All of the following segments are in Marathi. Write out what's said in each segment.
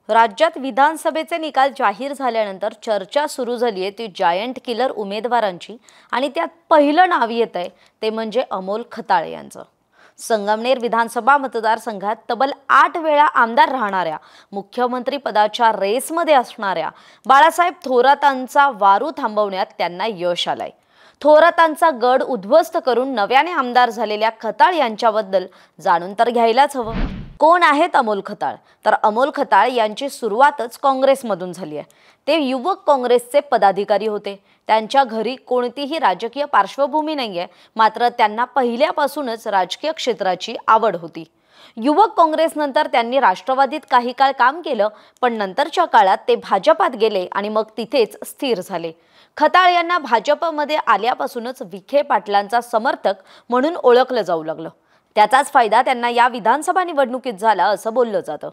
राज्यात विधानसभेचे निकाल जाहीर झाल्यानंतर चर्चा सुरू झाली आहे ती जायंट किलर उमेदवारांची आणि त्यात पहिलं नाव येत आहे ते म्हणजे अमोल खताळ यांचं। संगमनेर विधानसभा मतदारसंघात तब्बल 8 वेळा आमदार राहणाऱ्या, मुख्यमंत्री पदाच्या रेसमध्ये असणाऱ्या बाळासाहेब थोरातांचा वारू थांबवण्यात त्यांना यश आलंय। थोरातांचा गड उद्ध्वस्त करून नव्याने आमदार झालेल्या खताळ यांच्याबद्दल जाणून तर घ्यायलाच हवं। कोण आहेत अमोल खताळ? तर अमोल खताळ यांची सुरुवातच काँग्रेसमधून झाली आहे। ते युवक काँग्रेसचे पदाधिकारी होते। त्यांच्या घरी कोणतीही राजकीय पार्श्वभूमी नाहीये, मात्र त्यांना पहिल्यापासूनच राजकीय क्षेत्राची आवड होती। युवक काँग्रेसनंतर त्यांनी राष्ट्रवादीत काही काळ काम केलं, पण नंतरच्या काळात ते भाजपात गेले आणि मग तिथेच स्थिर झाले। खताळ यांना भाजपमध्ये आल्यापासूनच विखे पाटलांचा समर्थक म्हणून ओळखलं जाऊ लागलं। त्याचाच फायदा त्यांना या विधानसभा निवडणुकीत झाला असं बोललं जातं।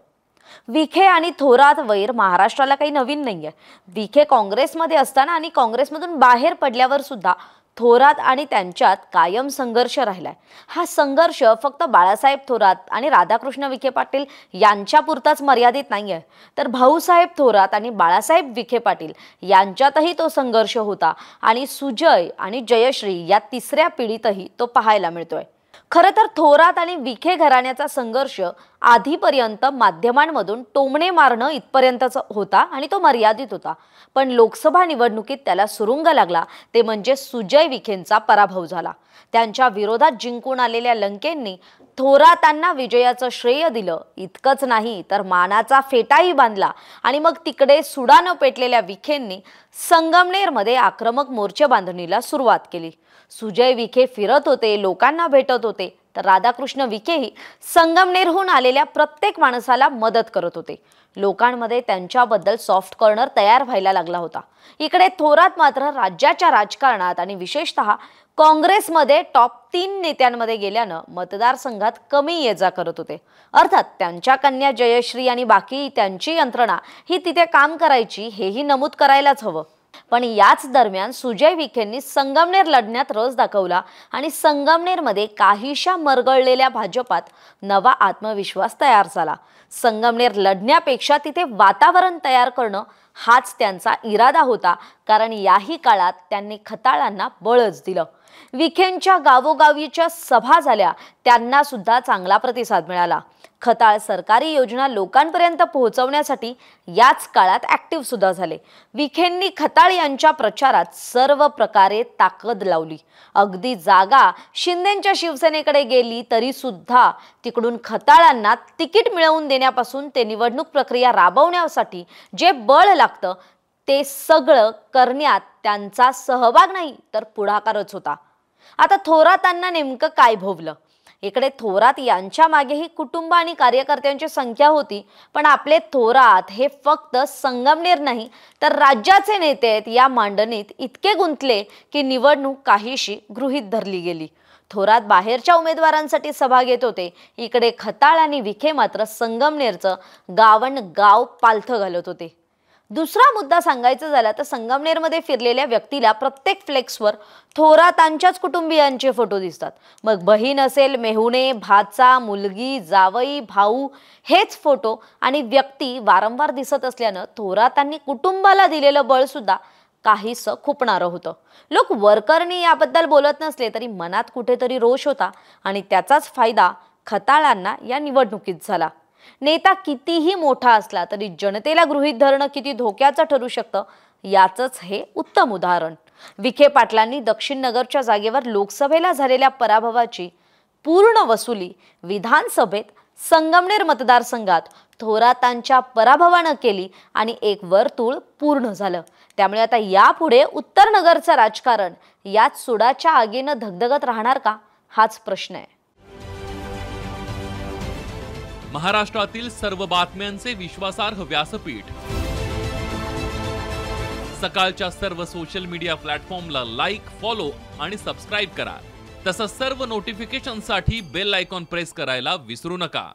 विखे आणि थोरात वैर महाराष्ट्राला काही नवीन नाहीये। विखे काँग्रेसमध्ये असताना आणि काँग्रेसमधून बाहेर पडल्यावर सुद्धा थोरात आणि त्यांच्यात कायम संघर्ष राहिलाय। हा संघर्ष फक्त बाळासाहेब थोरात आणि राधाकृष्ण विखे पाटील यांच्यापुरताच मर्यादित नाहीये, तर भाऊसाहेब थोरात आणि बाळासाहेब विखे पाटील यांच्यातही तो संघर्ष होता आणि सुजय आणि जयश्री या तिसऱ्या पिढीतही तो पाहायला मिळतोय। खरं तर थोरात आणि विखे घराण्याचा संघर्ष आधीपर्यंत माध्यमांमधून टोमणे मारणं इथपर्यंतच होता आणि तो मर्यादित होता, पण लोकसभा निवडणुकीत त्याला सुरुंग लागला ते म्हणजे सुजय विखेंचा पराभव झाला। त्यांच्या विरोधात जिंकून आलेल्या लंकेंनी थोरातांना विजयाचं श्रेय दिलं। इतकंच नाही तर मानाचा फेटाही बांधला आणि मग तिकडे सुडानं पेटलेल्या विखेंनी संगमनेरमध्ये आक्रमक मोर्चे बांधणीला सुरुवात केली। सुजय विखे फिरत होते, लोकांना भेटत होते, तर राधाकृष्ण विखेही संगमनेरहून आलेल्या प्रत्येक माणसाला मदत करत होते। लोकांमध्ये त्यांच्याबद्दल सॉफ्ट कॉर्नर तयार व्हायला लागला होता। इकडे थोरात मात्र राज्याच्या राजकारणात आणि विशेषतः काँग्रेसमध्ये टॉप 3 नेत्यांमध्ये गेल्यानं मतदारसंघात कमी ये-जा करत होते। अर्थात त्यांच्या कन्या जयश्री आणि बाकी त्यांची यंत्रणा ही तिथे काम करायची हेही नमूद करायलाच हवं। पण याच दरम्यान सुजय विखेंनी संगमनेर लढण्यात रस दाखवला आणि संगमनेरमध्ये काहीशा मरगळलेल्या भाजपात नवा आत्मविश्वास तयार झाला। संगमनेर लढण्यापेक्षा तिथे वातावरण तयार करणं हाच त्यांचा इरादा होता, कारण याही काळात त्यांनी खताळांना बळच दिलं। विखेंच्या गावोगावीच्या सभा झाल्या, त्यांना सुद्धा चांगला प्रतिसाद मिळाला। खताळ सरकारी योजना लोकांपर्यंत पोहोचवण्यासाठी याच काळात ऍक्टिव्ह सुद्धा झाले। विखेंनी खताळ यांच्या प्रचारात सर्व प्रकारे ताकद लावली। अगदी जागा शिंदेंच्या शिवसेनेकडे गेली तरी सुद्धा तिकडून खताळांना तिकीट मिळवून देण्यापासून ते निवडणूक प्रक्रिया राबवण्यासाठी जे बळ लागतं ते सगळं करण्यात त्यांचा सहभाग नाही तर पुढाकारच होता। आता थोरातांना नेमकं काय भोवलं? इकडे थोरात यांच्या मागेही कुटुंब आणि कार्यकर्त्यांची संख्या होती, पण आपले थोरात हे फक्त संगमनेर नाही तर राज्याचे नेते आहेत या मांडणीत इतके गुंतले की निवडणूक काहीशी गृहीत धरली गेली। थोरात बाहेरच्या उमेदवारांसाठी सभा घेत होते, इकडे खताळ आणि विखे मात्र संगमनेरचं गावण गाव पालथं घालत होते। दुसरा मुद्दा सांगायचा झाला तर संगमनेरमध्ये फिरलेल्या व्यक्तीला प्रत्येक फ्लेक्सवर थोरातांच्याच कुटुंबियांचे फोटो दिसतात। मग बहीण असेल, मेहुणे, भाचा, मुलगी, जावई, भाऊ हेच फोटो आणि व्यक्ती वारंवार दिसत असल्यानं थोरातांनी कुटुंबाला दिलेलं बळ सुद्धा काहीसं खुपणारं होतं। लोक वरकरणी याबद्दल बोलत नसले तरी मनात कुठेतरी रोष होता आणि त्याचाच फायदा खताळांना या निवडणुकीत झाला। नेता कितीही मोठा असला तरी जनतेला गृहीत धरणं किती धोक्याचं ठरू शकतं याचंच हे उत्तम उदाहरण। विखे पाटलांनी दक्षिण नगरच्या जागेवर लोकसभेला झालेल्या पराभवाची पूर्ण वसुली विधानसभेत संगमनेर मतदारसंघात थोरातांच्या पराभवानं केली आणि एक वर्तुळ पूर्ण झालं। त्यामुळे आता यापुढे उत्तर नगरचं राजकारण याच सुडाच्या आगीनं धगधगत राहणार का हाच प्रश्न आहे। महाराष्ट्रातील सर्व बातम्यांचे विश्वासार्ह व्यासपीठ, सकाळच्या सर्व सोशल मीडिया प्लॅटफॉर्मला लाईक, फॉलो आणि सबस्क्राईब करा। तसंच सर्व नोटिफिकेशनसाठी बेल आयकॉन प्रेस करायला विसरू नका।